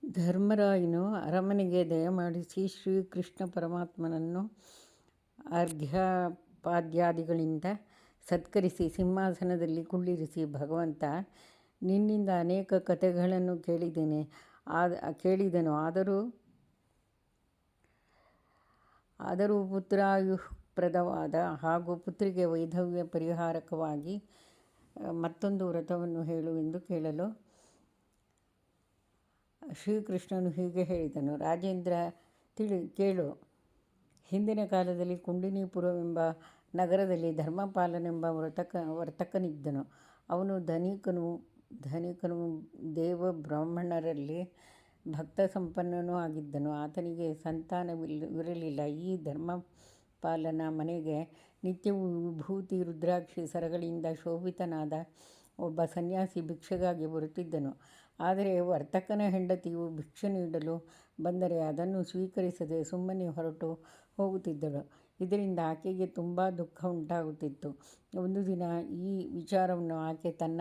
ಧರ್ಮರಾಯನು ಅರಮನೆಗೆ ದಯಮಾಡಿಸಿ ಶ್ರೀಕೃಷ್ಣ ಪರಮಾತ್ಮನನ್ನು ಅರ್ಘ್ಯಪಾದ್ಯಾದಿಗಳಿಂದ ಸತ್ಕರಿಸಿ ಸಿಂಹಾಸನದಲ್ಲಿ ಕುಳ್ಳಿರಿಸಿ, ಭಗವಂತ, ನಿನ್ನಿಂದ ಅನೇಕ ಕಥೆಗಳನ್ನು ಕೇಳಿದೆನು. ಆದರೂ ಪುತ್ರಾಯುಃಪ್ರದವಾದ ಹಾಗೂ ಪುತ್ರಿಗೆ ವೈಧವ್ಯ ಪರಿಹಾರಕವಾಗಿ ಮತ್ತೊಂದು ವ್ರತವನ್ನು ಹೇಳು ಎಂದು ಕೇಳಲು ಶ್ರೀಕೃಷ್ಣನು ಹೀಗೆ ಹೇಳಿದನು: ರಾಜೇಂದ್ರ, ಕೇಳು. ಹಿಂದಿನ ಕಾಲದಲ್ಲಿ ಕುಂಡಿನೀಪುರವೆಂಬ ನಗರದಲ್ಲಿ ಧರ್ಮಪಾಲನೆಂಬ ವರ್ತಕನಿದ್ದನು. ಅವನು ಧನಿಕನೂ ದೇವಬ್ರಾಹ್ಮಣರಲ್ಲಿ ಭಕ್ತ ಸಂಪನ್ನನೂ ಆಗಿದ್ದನು. ಆತನಿಗೆ ಸಂತಾನವಿರಲಿಲ್ಲ. ಈ ಧರ್ಮಪಾಲನ ಮನೆಗೆ ನಿತ್ಯವೂ ವಿಭೂತಿ ರುದ್ರಾಕ್ಷಿ ಸರಗಳಿಂದ ಶೋಭಿತನಾದ ಒಬ್ಬ ಸನ್ಯಾಸಿ ಭಿಕ್ಷೆಗಾಗಿ ಬರುತ್ತಿದ್ದನು. ಆದರೆ ವರ್ತಕನ ಹೆಂಡತಿಯು ಭಿಕ್ಷೆ ನೀಡಲು ಬಂದರೆ ಅದನ್ನು ಸ್ವೀಕರಿಸದೆ ಸುಮ್ಮನೆ ಹೊರಟು ಹೋಗುತ್ತಿದ್ದಳು. ಇದರಿಂದ ಆಕೆಗೆ ತುಂಬ ದುಃಖ ಉಂಟಾಗುತ್ತಿತ್ತು. ಒಂದು ದಿನ ಈ ವಿಚಾರವನ್ನು ಆಕೆ ತನ್ನ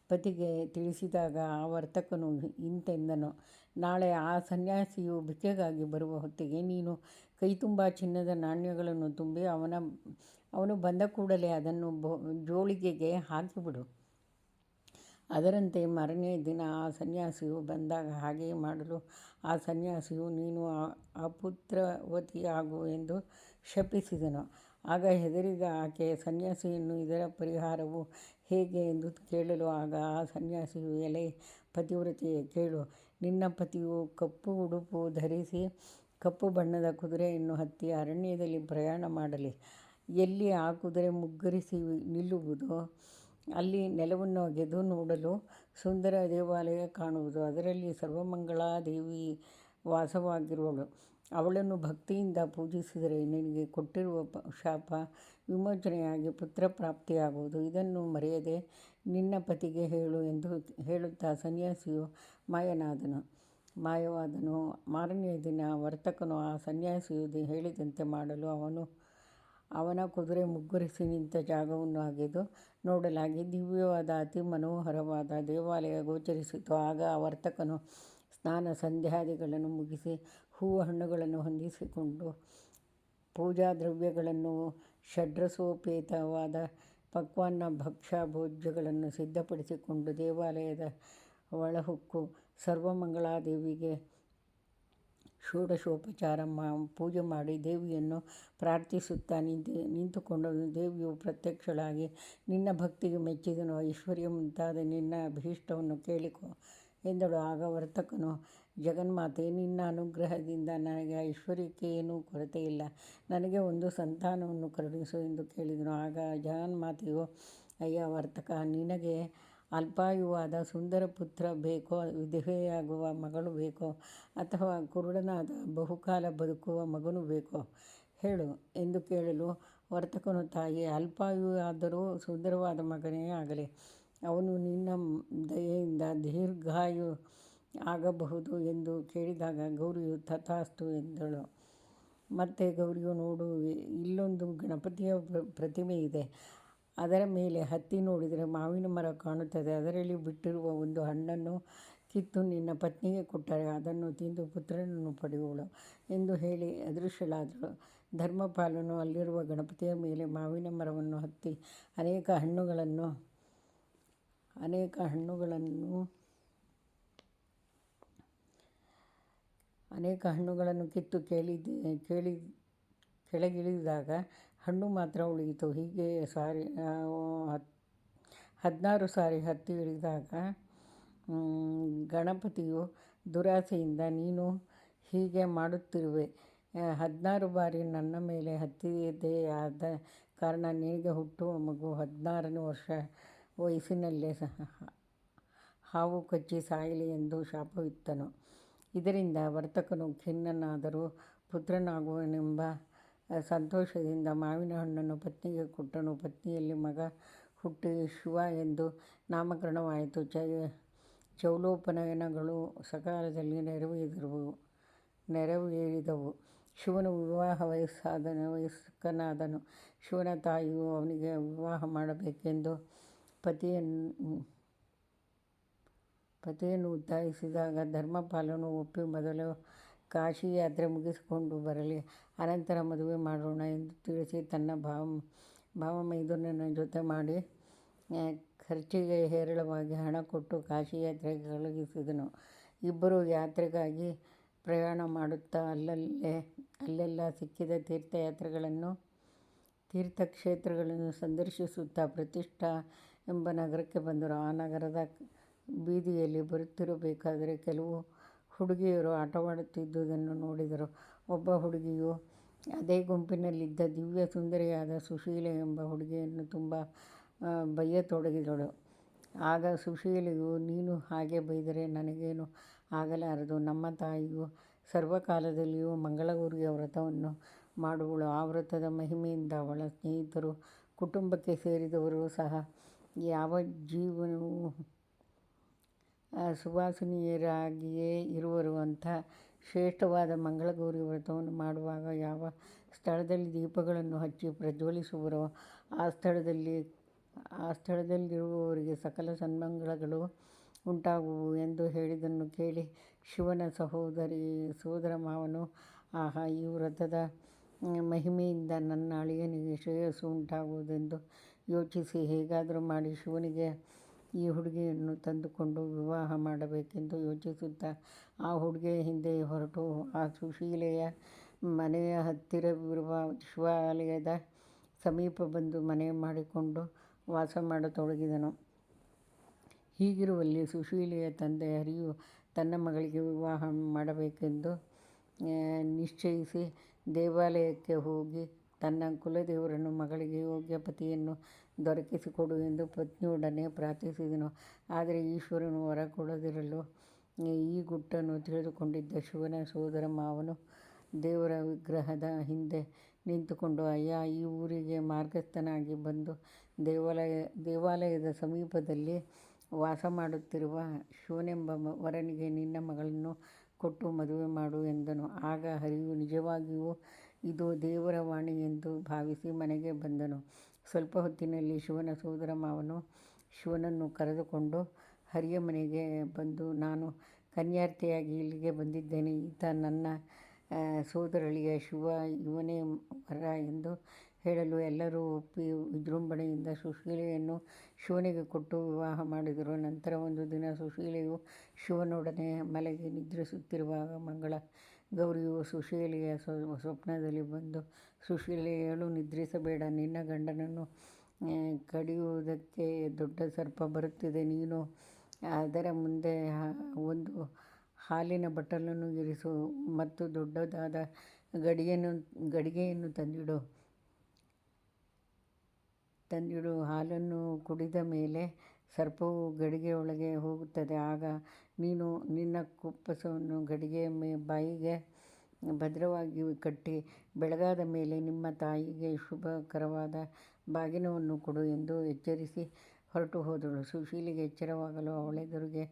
ಪತಿಗೆ ತಿಳಿಸಿದಾಗ ಆ ವರ್ತಕನು ಇಂತೆಂದನು: ನಾಳೆ ಆ ಸನ್ಯಾಸಿಯು ಭಿಕ್ಷೆಗಾಗಿ ಬರುವ ಹೊತ್ತಿಗೆ ನೀನು ಕೈತುಂಬ ಚಿನ್ನದ ನಾಣ್ಯಗಳನ್ನು ತುಂಬಿ ಅವನು ಬಂದ ಕೂಡಲೇ ಅದನ್ನು ಜೋಳಿಗೆಗೆ ಹಾಕಿಬಿಡು. ಅದರಂತೆ ಮಾರನೆಯ ದಿನ ಆ ಸನ್ಯಾಸಿಯು ಬಂದಾಗ ಹಾಗೆಯೇ ಮಾಡಲು ಆ ಸನ್ಯಾಸಿಯು ನೀನು ಅಪುತ್ರವತಿಯಾಗು ಎಂದು ಶಪಿಸಿದನು. ಆಗ ಹೆದರಿದ ಆಕೆ ಸನ್ಯಾಸಿಯನ್ನು ಇದರ ಪರಿಹಾರವು ಹೇಗೆ ಎಂದು ಕೇಳಲು, ಆಗ ಆ ಸನ್ಯಾಸಿಯು: ಎಲೈ ಪತಿವ್ರತೆಯೇ, ಕೇಳು. ನಿನ್ನ ಪತಿಯು ಕಪ್ಪು ಉಡುಪು ಧರಿಸಿ ಕಪ್ಪು ಬಣ್ಣದ ಕುದುರೆಯನ್ನು ಹತ್ತಿ ಅರಣ್ಯದಲ್ಲಿ ಪ್ರಯಾಣ ಮಾಡಲಿ. ಎಲ್ಲಿ ಆ ಕುದುರೆ ಮುಗ್ಗರಿಸಿ ನಿಲ್ಲುವುದೋ ಅಲ್ಲಿ ನೆಲವನ್ನು ಅಗೆದು ನೋಡಲು ಸುಂದರ ದೇವಾಲಯ ಕಾಣುವುದು. ಅದರಲ್ಲಿ ಸರ್ವಮಂಗಳಾ ದೇವಿ ವಾಸವಾಗಿರುವಳು. ಅವಳನ್ನು ಭಕ್ತಿಯಿಂದ ಪೂಜಿಸಿದರೆ ನಿನಗೆ ಕೊಟ್ಟಿರುವ ಶಾಪ ವಿಮೋಚನೆಯಾಗಿ ಪುತ್ರ ಪ್ರಾಪ್ತಿಯಾಗುವುದು. ಇದನ್ನು ಮರೆಯದೆ ನಿನ್ನ ಪತಿಗೆ ಹೇಳು ಎಂದು ಹೇಳುತ್ತಾ ಸನ್ಯಾಸಿಯು ಮಾಯವಾದನು. ಮಾರನೆಯ ದಿನ ವರ್ತಕನು ಆ ಸನ್ಯಾಸಿಯು ಹೇಳಿದಂತೆ ಮಾಡಲು ಅವನ ಕುದುರೆ ಮುಗ್ಗರಿಸಿ ನಿಂತ ಜಾಗವನ್ನು ಅಗೆದು ನೋಡಲಾಗಿ ದಿವ್ಯವಾದ ಅತಿ ಮನೋಹರವಾದ ದೇವಾಲಯ ಗೋಚರಿಸಿತು. ಆಗ ಆ ವರ್ತಕನು ಸ್ನಾನ ಸಂಧ್ಯಾದಿಗಳನ್ನು ಮುಗಿಸಿ ಹೂವು ಹಣ್ಣುಗಳನ್ನು ಹೊಂದಿಸಿಕೊಂಡು ಪೂಜಾ ದ್ರವ್ಯಗಳನ್ನು ಷಡ್ರಸೋಪೇತವಾದ ಪಕ್ವಾನ್ನ ಭಕ್ಷ್ಯ ಭೋಜ್ಯಗಳನ್ನು ಸಿದ್ಧಪಡಿಸಿಕೊಂಡು ದೇವಾಲಯದ ಒಳಹೊಕ್ಕು ಸರ್ವಮಂಗಳಾದೇವಿಗೆ ಷೋಡಶೋಪಚಾರ ಪೂಜೆ ಮಾಡಿ ದೇವಿಯನ್ನು ಪ್ರಾರ್ಥಿಸುತ್ತಾ ನಿಂತುಕೊಂಡನು. ದೇವಿಯು ಪ್ರತ್ಯಕ್ಷಳಾಗಿ ನಿನ್ನ ಭಕ್ತಿಗೆ ಮೆಚ್ಚಿದೆನು. ಐಶ್ವರ್ಯ ಮುಂತಾದ ನಿನ್ನ ಅಭೀಷ್ಟವನ್ನು ಕೇಳಿಕೊ ಎಂದಳು. ಆಗ ವರ್ತಕನು: ಜಗನ್ಮಾತೆ, ನಿನ್ನ ಅನುಗ್ರಹದಿಂದ ನನಗೆ ಐಶ್ವರ್ಯಕ್ಕೆ ಏನೂ ಕೊರತೆಯಿಲ್ಲ. ನನಗೆ ಒಂದು ಸಂತಾನವನ್ನು ಕರುಣಿಸು ಎಂದು ಕೇಳಿದನು. ಆಗ ಜಗನ್ಮಾತೆಯು: ಅಯ್ಯ ವರ್ತಕ, ನಿನಗೆ ಅಲ್ಪಾಯುವಾದ ಸುಂದರ ಪುತ್ರ ಬೇಕೋ, ವಿಧವೆಯಾಗುವ ಮಗಳು ಬೇಕೋ, ಅಥವಾ ಕುರುಡನಾದ ಬಹುಕಾಲ ಬದುಕುವ ಮಗನು ಬೇಕೋ, ಹೇಳು ಎಂದು ಕೇಳಲು ವರ್ತಕನು: ತಾಯಿ, ಅಲ್ಪಾಯುವಾದರೂ ಸುಂದರವಾದ ಮಗನೇ ಆಗಲಿ. ಅವನು ನಿನ್ನ ದಯೆಯಿಂದ ದೀರ್ಘಾಯು ಆಗಬಹುದು ಎಂದು ಕೇಳಿದಾಗ ಗೌರಿಯು ತಥಾಸ್ತು ಎಂದಳು. ಮತ್ತೆ ಗೌರಿಯು: ನೋಡು, ಇಲ್ಲೊಂದು ಗಣಪತಿಯ ಪ್ರತಿಮೆ ಇದೆ. ಅದರ ಮೇಲೆ ಹತ್ತಿ ನೋಡಿದರೆ ಮಾವಿನ ಮರ ಕಾಣುತ್ತದೆ. ಅದರಲ್ಲಿ ಬಿಟ್ಟಿರುವ ಒಂದು ಹಣ್ಣನ್ನು ಕಿತ್ತು ನಿನ್ನ ಪತ್ನಿಗೆ ಕೊಟ್ಟರೆ ಅದನ್ನು ತಿಂದು ಪುತ್ರನನ್ನು ಪಡೆಯುವಳು ಎಂದು ಹೇಳಿ ಅದೃಶ್ಯಳಾದಳು. ಧರ್ಮಪಾಲನು ಅಲ್ಲಿರುವ ಗಣಪತಿಯ ಮೇಲೆ ಮಾವಿನ ಮರವನ್ನು ಹತ್ತಿ ಅನೇಕ ಹಣ್ಣುಗಳನ್ನು ಕಿತ್ತು ಕೆಳಗಿಳಿದಾಗ ಹಣ್ಣು ಮಾತ್ರ ಉಳಿಯಿತು. ಹೀಗೆ 16 ಸಾರಿ ಹತ್ತಿ ಇಳಿದಾಗ ಗಣಪತಿಯು ದುರಾಸೆಯಿಂದ, ನೀನು ಹೀಗೆ ಮಾಡುತ್ತಿರುವೆ, 16 ಬಾರಿ ನನ್ನ ಮೇಲೆ ಹತ್ತಿದೆಯಾದ ಕಾರಣ ನಿನಗೆ ಹುಟ್ಟುವ ಮಗು 16ನೇ ವಯಸ್ಸಿನಲ್ಲೇ ಹಾವು ಕಚ್ಚಿ ಸಾಯಲಿ ಎಂದು ಶಾಪವಿತ್ತನು. ಇದರಿಂದ ವರ್ತಕನು ಖಿನ್ನನಾದರೂ ಪುತ್ರನಾಗುವನೆಂಬ ಸಂತೋಷದಿಂದ ಮಾವಿನ ಹಣ್ಣನ್ನು ಪತ್ನಿಗೆ ಕೊಟ್ಟನು. ಪತ್ನಿಯಲ್ಲಿ ಮಗ ಹುಟ್ಟಿ ಶಿವ ಎಂದು ನಾಮಕರಣವಾಯಿತು. ಚೌಲೋಪನಯನಗಳು ಸಕಾಲದಲ್ಲಿ ನೆರವೇರಿದವು. ಶಿವನು ವಿವಾಹ ವಯಸ್ಕನಾದನು. ಶಿವನ ತಾಯಿಯು ಅವನಿಗೆ ವಿವಾಹ ಮಾಡಬೇಕೆಂದು ಪತಿಯನ್ನು ಒತ್ತಾಯಿಸಿದಾಗ ಧರ್ಮಪಾಲನು ಒಪ್ಪಿ ಮೊದಲು ಕಾಶಿ ಯಾತ್ರೆ ಮುಗಿಸಿಕೊಂಡು ಬರಲಿ, ಅನಂತರ ಮದುವೆ ಮಾಡೋಣ ಎಂದು ತಿಳಿಸಿ ತನ್ನ ಭಾವ ಮೈದುನನ ಜೊತೆ ಮಾಡಿ ಖರ್ಚಿಗೆ ಹೇರಳವಾಗಿ ಹಣ ಕೊಟ್ಟು ಕಾಶಿ ಯಾತ್ರೆಗೆ ಕಳುಹಿಸಿದನು. ಇಬ್ಬರೂ ಯಾತ್ರೆಗಾಗಿ ಪ್ರಯಾಣ ಮಾಡುತ್ತಾ ಅಲ್ಲೆಲ್ಲ ಸಿಕ್ಕಿದ ತೀರ್ಥಕ್ಷೇತ್ರಗಳನ್ನು ಸಂದರ್ಶಿಸುತ್ತಾ ಪ್ರತಿಷ್ಠಾ ಎಂಬ ನಗರಕ್ಕೆ ಬಂದರು. ಆ ನಗರದ ಬೀದಿಯಲ್ಲಿ ಬರುತ್ತಿರಬೇಕಾದರೆ ಕೆಲವು ಹುಡುಗಿಯರು ಆಟವಾಡುತ್ತಿದ್ದುದನ್ನು ನೋಡಿದರು. ಒಬ್ಬ ಹುಡುಗಿಯು ಅದೇ ಗುಂಪಿನಲ್ಲಿದ್ದ ದಿವ್ಯ ಸುಂದರಿಯಾದ ಸುಶೀಲೆ ಎಂಬ ಹುಡುಗಿಯನ್ನು ತುಂಬ ಬೈಯತೊಡಗಿದಳು. ಆಗ ಸುಶೀಲೆಯು, ನೀನು ಹಾಗೆ ಬೈದರೆ ನನಗೇನು ಆಗಲಾರದು. ನಮ್ಮ ತಾಯಿಯು ಸರ್ವಕಾಲದಲ್ಲಿಯೂ ಮಂಗಳಗೌರಿಯ ವ್ರತವನ್ನು ಮಾಡುವಳು. ಆ ವ್ರತದ ಮಹಿಮೆಯಿಂದ ಅವಳ ಸ್ನೇಹಿತರು, ಕುಟುಂಬಕ್ಕೆ ಸೇರಿದವರು ಸಹ ಯಾವ ಜೀವನವೂ ಸುವಾಸಿನಿಯರಾಗಿಯೇ ಇರುವರು. ಅಂಥ ಶ್ರೇಷ್ಠವಾದ ಮಂಗಳಗೌರಿ ವ್ರತವನ್ನು ಮಾಡುವಾಗ ಯಾವ ಸ್ಥಳದಲ್ಲಿ ದೀಪಗಳನ್ನು ಹಚ್ಚಿ ಪ್ರಜ್ವಲಿಸುವರೋ ಆ ಸ್ಥಳದಲ್ಲಿರುವವರಿಗೆ ಸಕಲ ಸನ್ಮಂಗಳಗಳು ಉಂಟಾಗುವು ಎಂದು ಹೇಳಿದ್ದನ್ನು ಕೇಳಿ ಶಿವನ ಸೋದರ ಮಾವನು, ಆಹಾ, ಈ ವ್ರತದ ಮಹಿಮೆಯಿಂದ ನನ್ನ ಅಳಿಯನಿಗೆ ಶ್ರೇಯಸ್ಸು ಉಂಟಾಗುವುದೆಂದು ಯೋಚಿಸಿ ಹೇಗಾದರೂ ಮಾಡಿ ಶಿವನಿಗೆ ಈ ಹುಡುಗಿಯನ್ನು ತಂದುಕೊಂಡು ವಿವಾಹ ಮಾಡಬೇಕೆಂದು ಯೋಚಿಸುತ್ತಾ ಆ ಹುಡುಗಿಯ ಹಿಂದೆ ಹೊರಟು ಆ ಸುಶೀಲೆಯ ಮನೆಯ ಹತ್ತಿರವಿರುವ ಶಿವಾಲಯದ ಸಮೀಪ ಬಂದು ಮನೆ ಮಾಡಿಕೊಂಡು ವಾಸ ಮಾಡತೊಡಗಿದನು. ಹೀಗಿರುವಲ್ಲಿ ಸುಶೀಲೆಯ ತಂದೆ ಹರಿಯು ತನ್ನ ಮಗಳಿಗೆ ವಿವಾಹ ಮಾಡಬೇಕೆಂದು ನಿಶ್ಚಯಿಸಿ ದೇವಾಲಯಕ್ಕೆ ಹೋಗಿ ತನ್ನ ಕುಲದೇವರನ್ನು ಮಗಳಿಗೆ ಯೋಗ್ಯ ಪತಿಯನ್ನು ದೊರಕಿಸಿಕೊಡು ಎಂದು ಪತ್ನಿಯೊಡನೆ ಪ್ರಾರ್ಥಿಸಿದನು. ಆದರೆ ಈಶ್ವರನು ವರ ಕೊಡದಿರಲು ಈ ಗುಟ್ಟನ್ನು ತಿಳಿದುಕೊಂಡಿದ್ದ ಶಿವನ ಸೋದರ ಮಾವನು ದೇವರ ವಿಗ್ರಹದ ಹಿಂದೆ ನಿಂತುಕೊಂಡು, ಅಯ್ಯಾ, ಈ ಊರಿಗೆ ಮಾರ್ಗಸ್ಥನಾಗಿ ಬಂದು ದೇವಾಲಯದ ಸಮೀಪದಲ್ಲಿ ವಾಸ ಮಾಡುತ್ತಿರುವ ಶಿವನೆಂಬ ವರನಿಗೆ ನಿನ್ನ ಮಗಳನ್ನು ಕೊಟ್ಟು ಮದುವೆ ಮಾಡು ಎಂದನು. ಆಗ ಹರಿಯು ನಿಜವಾಗಿಯೂ ಇದು ದೇವರ ವಾಣಿ ಎಂದು ಭಾವಿಸಿ ಮನೆಗೆ ಬಂದನು. ಸ್ವಲ್ಪ ಹೊತ್ತಿನಲ್ಲಿ ಶಿವನ ಸೋದರ ಮಾವನು ಶಿವನನ್ನು ಕರೆದುಕೊಂಡು ಹರಿಯ ಮನೆಗೆ ಬಂದು, ನಾನು ಕನ್ಯಾರ್ಥಿಯಾಗಿ ಇಲ್ಲಿಗೆ ಬಂದಿದ್ದೇನೆ. ಈತ ನನ್ನ ಸೋದರಳಿಯ ಶಿವ, ಇವನೇ ವರ ಎಂದು ಹೇಳಲು ಎಲ್ಲರೂ ಒಪ್ಪಿ ವಿಜೃಂಭಣೆಯಿಂದ ಸುಶೀಲೆಯನ್ನು ಶಿವನಿಗೆ ಕೊಟ್ಟು ವಿವಾಹ ಮಾಡಿದರು. ನಂತರ ಒಂದು ದಿನ ಸುಶೀಲೆಯು ಶಿವನೊಡನೆ ಮಲಗಿ ನಿದ್ರಿಸುತ್ತಿರುವಾಗ ಮಂಗಳ ಗೌರಿಯು ಸುಶೀಲೆಯ ಸ್ವಪ್ನದಲ್ಲಿ ಬಂದು, ಸುಶೀಲೆ, ಏಳು, ನಿದ್ರಿಸಬೇಡ. ನಿನ್ನ ಗಂಡನನ್ನು ಕಡಿಯುವುದಕ್ಕೆ ದೊಡ್ಡ ಸರ್ಪ ಬರುತ್ತಿದೆ. ನೀನು ಅದರ ಮುಂದೆ ಒಂದು ಹಾಲಿನ ಬಟ್ಟಲನ್ನು ಇರಿಸು ಮತ್ತು ದೊಡ್ಡದಾದ ಗಡಿಗೆಯನ್ನು ತಂದಿಡು. ಹಾಲನ್ನು ಕುಡಿದ ಮೇಲೆ ಸರ್ಪವು ಗಡಿಗೆಯೊಳಗೆ ಹೋಗುತ್ತದೆ. ಆಗ ನೀನು ನಿನ್ನ ಕುಪ್ಪಸವನ್ನು ಗಡಿಗೆಯ ಬಾಯಿಗೆ ಭದ್ರವಾಗಿ ಕಟ್ಟಿ ಬೆಳಗಾದ ಮೇಲೆ ನಿಮ್ಮ ತಾಯಿಗೆ ಶುಭಕರವಾದ ಬಾಗಿನವನ್ನು ಕೊಡು ಎಂದು ಎಚ್ಚರಿಸಿ ಹೊರಟು ಹೋದಳು. ಸುಶೀಲೆಗೆ ಎಚ್ಚರವಾಗಲು ಅವಳೆದುರಿಗೆ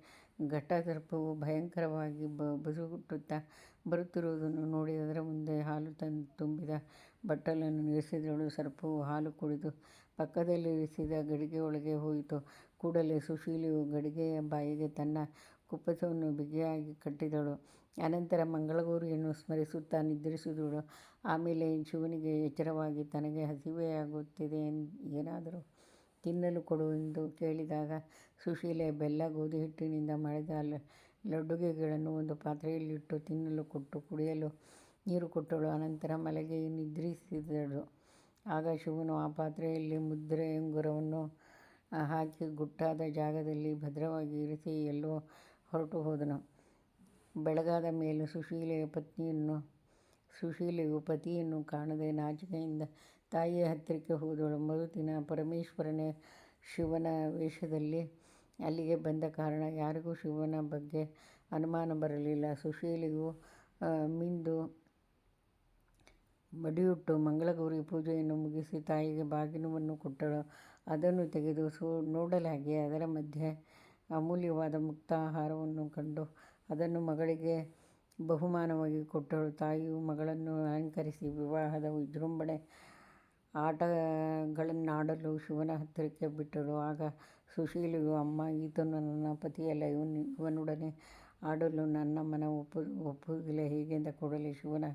ಘಟಸರ್ಪವು ಭಯಂಕರವಾಗಿ ಬುಸುಗುಟ್ಟುತ್ತಾ ಬರುತ್ತಿರುವುದನ್ನು ನೋಡಿ ಅದರ ಮುಂದೆ ಹಾಲು ತುಂಬಿದ ಬಟ್ಟಲನ್ನು ಇರಿಸಿದಳು. ಸರ್ಪವು ಹಾಲು ಕುಡಿದು ಪಕ್ಕದಲ್ಲಿರಿಸಿದ ಗಡಿಗೆಯೊಳಗೆ ಹೋಯಿತು. ಕೂಡಲೇ ಸುಶೀಲೆಯು ಗಡಿಗೆಯ ಬಾಯಿಗೆ ತನ್ನ ಕುಪ್ಪಸವನ್ನು ಬಿಗಿಯಾಗಿ ಕಟ್ಟಿದಳು. ಅನಂತರ ಮಂಗಳಗೌರಿಯನ್ನು ಸ್ಮರಿಸುತ್ತಾ ನಿದ್ರಿಸಿದಳು. ಆಮೇಲೆ ಶಿವನಿಗೆ ಎಚ್ಚರವಾಗಿ ತನಗೆ ಹಸಿವೆಯಾಗುತ್ತಿದೆ, ಏನಾದರೂ ತಿನ್ನಲು ಕೊಡು ಎಂದು ಕೇಳಿದಾಗ ಸುಶೀಲೆ ಬೆಲ್ಲ, ಗೋಧಿ ಹಿಟ್ಟಿನಿಂದ ಮಾಡಿದ ಲಡ್ಡುಗೆಗಳನ್ನು ಒಂದು ಪಾತ್ರೆಯಲ್ಲಿಟ್ಟು ತಿನ್ನಲು ಕೊಟ್ಟು ಕುಡಿಯಲು ನೀರು ಕೊಟ್ಟಳು. ಅನಂತರ ಮಲಗಿ ನಿದ್ರಿಸಿದಳು. ಆಗ ಶಿವನು ಆ ಪಾತ್ರೆಯಲ್ಲಿ ಮುದ್ರೆ ಉಂಗುರವನ್ನು ಹಾಕಿ ಗುಟ್ಟಾದ ಜಾಗದಲ್ಲಿ ಭದ್ರವಾಗಿ ಇರಿಸಿ ಎಲ್ಲೋ ಹೊರಟು ಹೋದನು. ಬೆಳಗಾದ ಮೇಲೆ ಸುಶೀಲೆಯು ಪತಿಯನ್ನು ಕಾಣದೆ ನಾಚಿಕೆಯಿಂದ ತಾಯಿಯ ಹತ್ತಿರಕ್ಕೆ ಹೋದಳು. ಮರುದಿನ ಪರಮೇಶ್ವರನೇ ಶಿವನ ವೇಷದಲ್ಲಿ ಅಲ್ಲಿಗೆ ಬಂದ ಕಾರಣ ಯಾರಿಗೂ ಶಿವನ ಬಗ್ಗೆ ಅನುಮಾನ ಬರಲಿಲ್ಲ. ಸುಶೀಲೆಯು ಮಿಂದು ಮಡಿಯುಟ್ಟು ಮಂಗಳಗೌರಿ ಪೂಜೆಯನ್ನು ಮುಗಿಸಿ ತಾಯಿಗೆ ಬಾಗಿನವನ್ನು ಕೊಟ್ಟಳು. ಅದನ್ನು ತೆಗೆದು ನೋಡಲಾಗಿ ಅದರ ಮಧ್ಯೆ ಅಮೂಲ್ಯವಾದ ಮುಕ್ತಾಹಾರವನ್ನು ಕಂಡು ಅದನ್ನು ಮಗಳಿಗೆ ಬಹುಮಾನವಾಗಿ ಕೊಟ್ಟಳು. ತಾಯಿಯು ಮಗಳನ್ನು ಅಲಂಕರಿಸಿ ವಿವಾಹದ ವಿಜೃಂಭಣೆ ಆಟಗಳನ್ನಾಡಲು ಶಿವನ ಹತ್ತಿರಕ್ಕೆ ಬಿಟ್ಟಳು. ಆಗ ಸುಶೀಲಿಗೂ, ಅಮ್ಮ, ಈತನು ನನ್ನ ಪತಿಯಲ್ಲ, ಇವನೊಡನೆ ಆಡಲು ನನ್ನ ಮನ ಒಪ್ಪುವುದಿಲ್ಲ ಹೀಗೆಂದ ಕೂಡಲೇ ಶಿವನ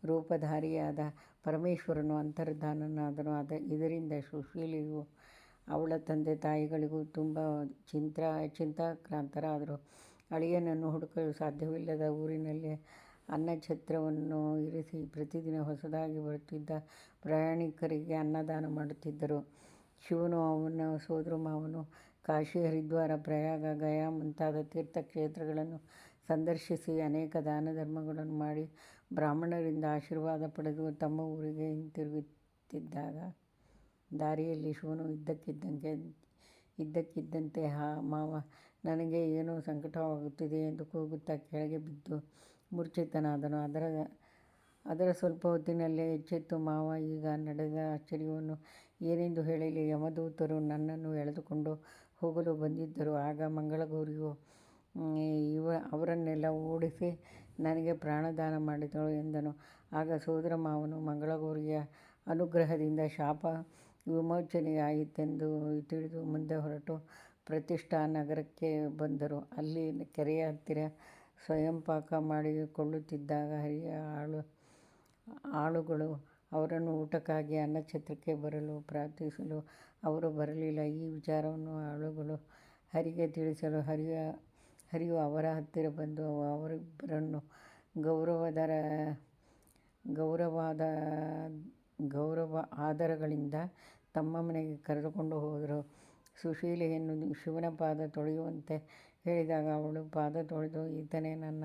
ರೂಪಧಾರಿಯಾದ ಪರಮೇಶ್ವರನು ಅಂತರ್ಧಾನನಾದನು. ಇದರಿಂದ ಸುಶೀಲಿಗೂ ಅವಳ ತಂದೆ ತಾಯಿಗಳಿಗೂ ತುಂಬ ಚಿಂತಾಕ್ರಾಂತರಾದರು. ಅಳಿಯನನ್ನು ಹುಡುಕಲು ಸಾಧ್ಯವಿಲ್ಲದ ಊರಿನಲ್ಲಿ ಅನ್ನಛತ್ರವನ್ನು ಇರಿಸಿ ಪ್ರತಿದಿನ ಹೊಸದಾಗಿ ಬರುತ್ತಿದ್ದ ಪ್ರಯಾಣಿಕರಿಗೆ ಅನ್ನದಾನ ಮಾಡುತ್ತಿದ್ದರು. ಶಿವನು ಅವನ ಸೋದರಮಾವನು ಕಾಶಿ, ಹರಿದ್ವಾರ, ಪ್ರಯಾಗ, ಗಯಾ ಮುಂತಾದ ತೀರ್ಥಕ್ಷೇತ್ರಗಳನ್ನು ಸಂದರ್ಶಿಸಿ ಅನೇಕ ದಾನ ಧರ್ಮಗಳನ್ನು ಮಾಡಿ ಬ್ರಾಹ್ಮಣರಿಂದ ಆಶೀರ್ವಾದ ಪಡೆದು ತಮ್ಮ ಊರಿಗೆ ಹಿಂತಿರುಗುತ್ತಿದ್ದಾಗ ದಾರಿಯಲ್ಲಿ ಶಿವನು ಇದ್ದಕ್ಕಿದ್ದಂತೆ ಮಾವ, ನನಗೆ ಏನೋ ಸಂಕಟವಾಗುತ್ತಿದೆ ಎಂದು ಕೂಗುತ್ತಾ ಕೆಳಗೆ ಬಿದ್ದು ಮೂರ್ಛಿತನಾದನು. ಅದರ ಸ್ವಲ್ಪ ಹೊತ್ತಿನಲ್ಲೇ ಎಚ್ಚೆತ್ತು ಮಾವ ಈಗ ನಡೆದ ಆಶ್ಚರ್ಯವನ್ನು ಏನೆಂದು ಹೇಳಲಿ, ಯಮದೂತರು ನನ್ನನ್ನು ಎಳೆದುಕೊಂಡು ಹೋಗಲು ಬಂದಿದ್ದರು. ಆಗ ಮಂಗಳಗೌರಿಯು ಅವರನ್ನೆಲ್ಲ ಓಡಿಸಿ ನನಗೆ ಪ್ರಾಣದಾನ ಮಾಡಿದಳು ಎಂದನು. ಆಗ ಸೋದರಮಾವನು ಮಂಗಳಗೌರಿಯ ಅನುಗ್ರಹದಿಂದ ಶಾಪ ವಿಮೋಚನೆಯಾಯಿತೆಂದು ತಿಳಿದು ಮುಂದೆ ಹೊರಟು ಪ್ರತಿಷ್ಠಾ ನಗರಕ್ಕೆ ಬಂದರು. ಅಲ್ಲಿ ಕೆರೆಯ ಹತ್ತಿರ ಸ್ವಯಂಪಾಕ ಮಾಡಿಕೊಳ್ಳುತ್ತಿದ್ದಾಗ ಹರಿಯ ಆಳುಗಳು ಅವರನ್ನು ಊಟಕ್ಕಾಗಿ ಅನ್ನಛತ್ರಕ್ಕೆ ಬರಲು ಪ್ರಾರ್ಥಿಸಲು ಅವರು ಬರಲಿಲ್ಲ. ಈ ವಿಚಾರವನ್ನು ಆಳುಗಳು ಹರಿಗೆ ತಿಳಿಸಲು ಹರಿಯು ಅವರ ಹತ್ತಿರ ಬಂದು ಅವರಿಬ್ಬರನ್ನು ಗೌರವ ಆದರಗಳಿಂದ ತಮ್ಮ ಮನೆಗೆ ಕರೆದುಕೊಂಡು ಹೋದರು. ಸುಶೀಲೆಯನ್ನು ಶಿವನ ಪಾದ ತೊಳೆಯುವಂತೆ ಹೇಳಿದಾಗ ಅವಳು ಪಾದ ತೊಳೆದು ಈತನೇ ನನ್ನ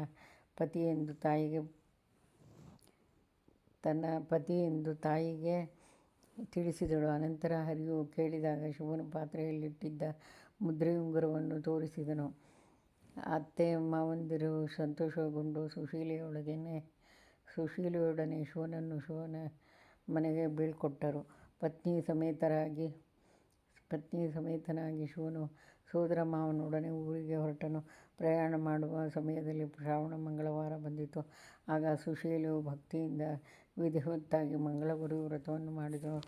ತನ್ನ ಪತಿಯೆಂದು ತಾಯಿಗೆ ತಿಳಿಸಿದಳು. ಅನಂತರ ಹರಿಯು ಕೇಳಿದಾಗ ಶಿವನು ಪಾತ್ರೆಯಲ್ಲಿಟ್ಟಿದ್ದ ಮುದ್ರೆಯುಂಗುರವನ್ನು ತೋರಿಸಿದನು. ಅತ್ತೆ ಮಾವಂದಿರು ಸಂತೋಷಗೊಂಡು ಸುಶೀಲೆಯೊಡನೆ ಶಿವನ ಮನೆಗೆ ಬೀಳ್ಕೊಟ್ಟರು. ಪತ್ನಿ ಸಮೇತನಾಗಿ ಶಿವನು ಸೋದರಮಾವನೊಡನೆ ಊರಿಗೆ ಹೊರಟನು. ಪ್ರಯಾಣ ಮಾಡುವ ಸಮಯದಲ್ಲಿ ಶ್ರಾವಣ ಮಂಗಳವಾರ ಬಂದಿತು. ಆಗ ಸುಶೀಲೆಯು ಭಕ್ತಿಯಿಂದ ವಿಧಿವತ್ತಾಗಿ ಮಂಗಳಗೌರಿ ವ್ರತವನ್ನು ಮಾಡಿದಳು.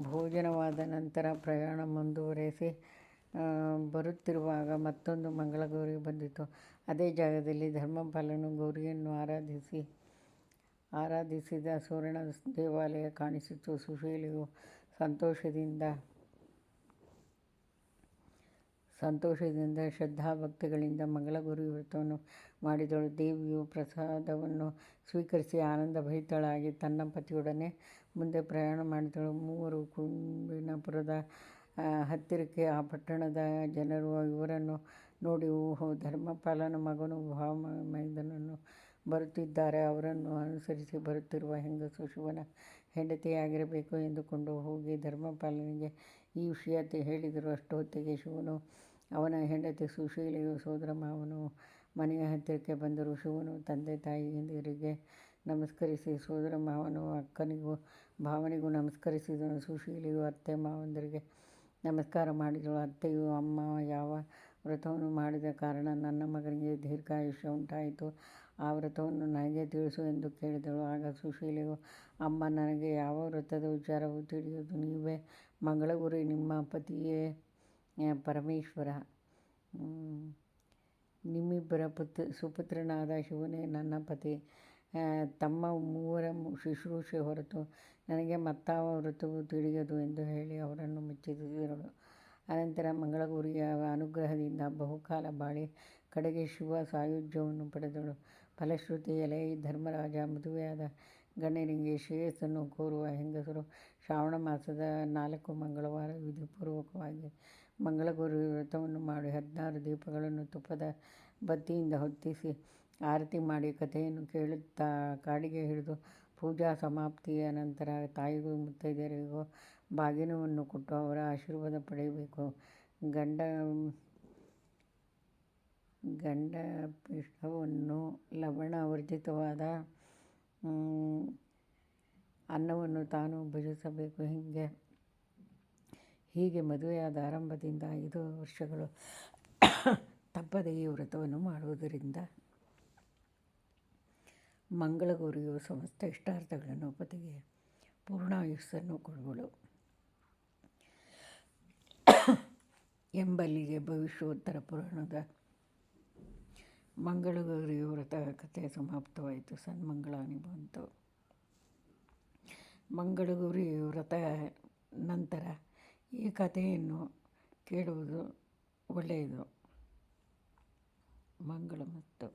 ಭೋಜನವಾದ ನಂತರ ಪ್ರಯಾಣ ಮುಂದುವರೆಸಿ ಬರುತ್ತಿರುವಾಗ ಮತ್ತೊಂದು ಮಂಗಳಗೌರಿ ಬಂದಿತು. ಅದೇ ಜಾಗದಲ್ಲಿ ಧರ್ಮಪಾಲನು ಗೌರಿಯನ್ನು ಆರಾಧಿಸಿದ ಸುವರ್ಣ ದೇವಾಲಯ ಕಾಣಿಸಿತು. ಸುಶೀಲೆಯು ಸಂತೋಷದಿಂದ ಶ್ರದ್ಧಾಭಕ್ತಿಗಳಿಂದ ಮಂಗಳಗೌರಿ ವ್ರತವನ್ನು ಮಾಡಿದಳು. ದೇವಿಯು ಪ್ರಸಾದವನ್ನು ಸ್ವೀಕರಿಸಿ ಆನಂದಭರಿತಳಾಗಿ ತನ್ನ ಪತಿಯೊಡನೆ ಮುಂದೆ ಪ್ರಯಾಣ ಮಾಡಿದಳು. ಮೂವರು ಕುಂಬಿನಪುರದ ಹತ್ತಿರಕ್ಕೆ ಆ ಪಟ್ಟಣದ ಜನರು ಇವರನ್ನು ನೋಡಿ, ಓಹೋ, ಧರ್ಮಪಾಲನ ಮಗನೂ ಭಾವಮೈದನೂ ಬರುತ್ತಿದ್ದಾರೆ, ಅವರನ್ನು ಅನುಸರಿಸಿ ಬರುತ್ತಿರುವ ಹೆಂಗಸು ಶಿವನ ಹೆಂಡತಿಯಾಗಿರಬೇಕು ಎಂದುಕೊಂಡು ಹೋಗಿ ಧರ್ಮಪಾಲನಿಗೆ ಈ ವಿಷಯ ಹೇಳಿದರು. ಅಷ್ಟು ಹೊತ್ತಿಗೆ ಶಿವನು, ಅವನ ಹೆಂಡತಿ ಸುಶೀಲೆಯು, ಸೋದರಮಾವನು ಮನೆಯ ಹತ್ತಿರಕ್ಕೆ ಬಂದರು. ಶಿವನು ತಂದೆ ತಾಯಿಯರಿಗೆ ನಮಸ್ಕರಿಸಿ ಸೋದರಮಾವನ ಅಕ್ಕನಿಗೂ ಭಾವನಿಗೂ ನಮಸ್ಕರಿಸಿದನು. ಸುಶೀಲೆಯು ಅತ್ತೆ ಮಾವಂದಿರಿಗೆ ನಮಸ್ಕಾರ ಮಾಡಿದಳು. ಅತ್ತೆಯು, ಅಮ್ಮ ಯಾವ ವ್ರತವನ್ನು ಮಾಡಿದ ಕಾರಣ ನನ್ನ ಮಗನಿಗೆ ದೀರ್ಘಾಯುಷ್ಯ ಉಂಟಾಯಿತು, ಆ ವ್ರತವನ್ನು ನನಗೆ ತಿಳಿಸು ಎಂದು ಕೇಳಿದಳು. ಆಗ ಸುಶೀಲೆಯು, ಅಮ್ಮ, ನನಗೆ ಯಾವ ವ್ರತದ ವಿಚಾರವೂ ತಿಳಿಯದು. ನೀವೇ ಮಂಗಳಗೌರಿ, ನಿಮ್ಮ ಪತಿಯೇ ಪರಮೇಶ್ವರ, ನಿಮ್ಮಿಬ್ಬರ ಸುಪುತ್ರನಾದ ಶಿವನೇ ನನ್ನ ಪತಿ. ತಮ್ಮ ಮೂವರ ಶುಶ್ರೂಷೆ ಹೊರತು ನನಗೆ ಮತ್ತಾವ ವ್ರತವೂ ತಿಳಿಯದು ಎಂದು ಹೇಳಿ ಅವರನ್ನು ಮೆಚ್ಚಿಸಿದಳು. ಅನಂತರ ಮಂಗಳಗೌರಿಯ ಅನುಗ್ರಹದಿಂದ ಬಹುಕಾಲ ಬಾಳಿ ಕಡೆಗೆ ಶಿವ ಸಾಯುಜ್ಯವನ್ನು ಪಡೆದಳು. ಫಲಶ್ರುತಿ, ಎಲೈ ಧರ್ಮರಾಜ, ಮದುವೆಯಾದ ಗಂಡನಿಗೆ ಶ್ರೇಯಸ್ಸನ್ನು ಕೋರುವ ಹೆಂಗಸರು ಶ್ರಾವಣ ಮಾಸದ 4 ಮಂಗಳವಾರ ವಿಧಿಪೂರ್ವಕವಾಗಿ ಮಂಗಳಗೌರಿ ವ್ರತವನ್ನು ಮಾಡಿ 16 ದೀಪಗಳನ್ನು ತುಪ್ಪದ ಬತ್ತಿಯಿಂದ ಹೊತ್ತಿಸಿ ಆರತಿ ಮಾಡಿ ಕಥೆಯನ್ನು ಕೇಳುತ್ತಾ ಕಾಡಿಗೆ ಹಿಡಿದು ಪೂಜಾ ಸಮಾಪ್ತಿಯ ನಂತರ ತಾಯಿಗೂ ಮುತ್ತೈದೆಯರಿಗೂ ಬಾಗಿನವನ್ನು ಕೊಟ್ಟು ಅವರ ಆಶೀರ್ವಾದ ಪಡೆಯಬೇಕು. ಗಂಡಪಿಷ್ಟವನ್ನು ಲವಣವರ್ಜಿತವಾದ ಅನ್ನವನ್ನು ತಾನು ಭುಜಿಸಬೇಕು. ಹೀಗೆ ಮದುವೆಯಾದ ಆರಂಭದಿಂದ 5 ವರ್ಷಗಳು ತಪ್ಪದೆ ಈ ವ್ರತವನ್ನು ಮಾಡುವುದರಿಂದ ಮಂಗಳಗೌರಿಯು ಸಮಸ್ತ ಇಷ್ಟಾರ್ಥಗಳನ್ನು ಪತಿಗೆ ಪೂರ್ಣಾಯುಸ್ಸನ್ನು ಕೊಡುವಳು. ಎಂಬಲ್ಲಿಗೆ ಭವಿಷ್ಯೋತ್ತರ ಪುರಾಣದ ಮಂಗಳಗೌರಿ ವ್ರತ ಕಥೆ ಸಮಾಪ್ತವಾಯಿತು. ಸನ್ಮಂಗಳಾನಿ ಬಂತು. ಮಂಗಳಗೌರಿ ವ್ರತ ನಂತರ ಈ ಕಥೆಯನ್ನು ಕೇಳುವುದು ಒಳ್ಳೆಯದು. ಮಂಗಳಮತ್ತು.